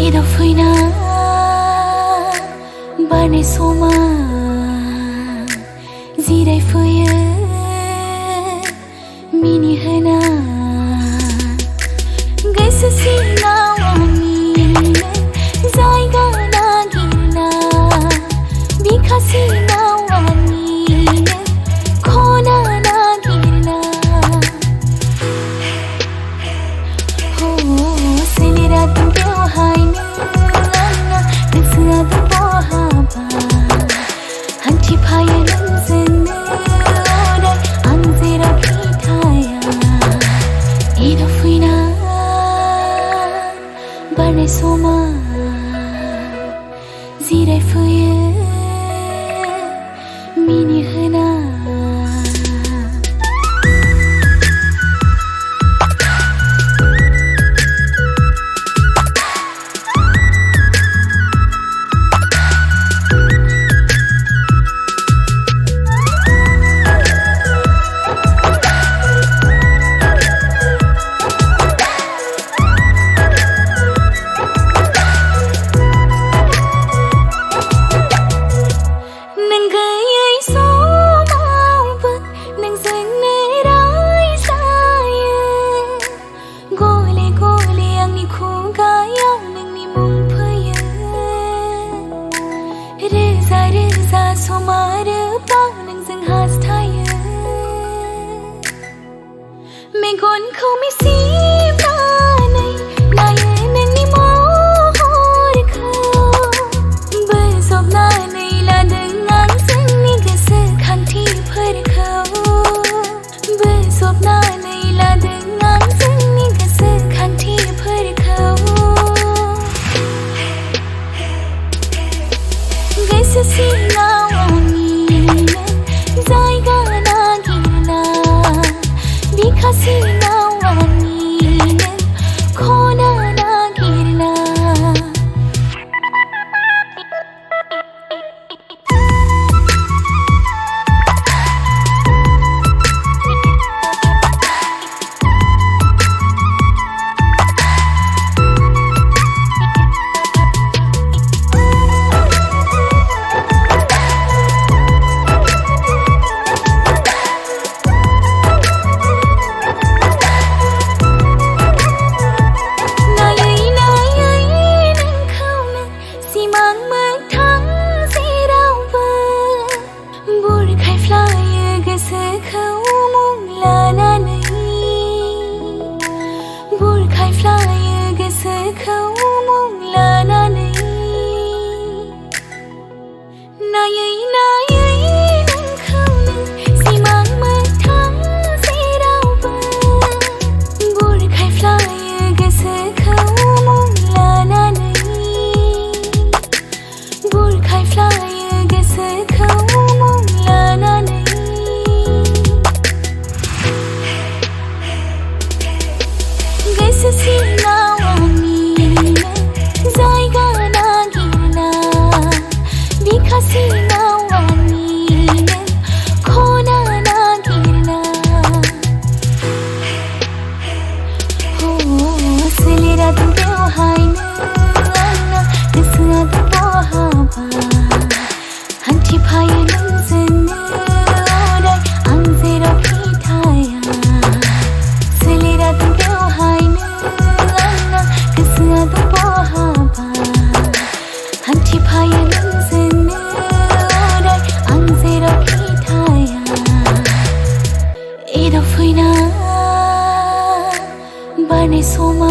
Edo fina barne soma zirai fuye mini hana gaisa sina wani zaiga nagina bikasi na wani khona nagina ho selera tu hai na tsua tu haba hanti phaya nzen ora anzera khithaya edo fina barne soma zirai fuye mini hana Megon kau misi panai naya nani mohor kau bersop nanai la dengan seni kesekhanti per kau bersop nanai la dengan seni kesekhanti per kau gaisa sina wani zaiga nagina bikasi na wani khona nagina Edo fina barne soma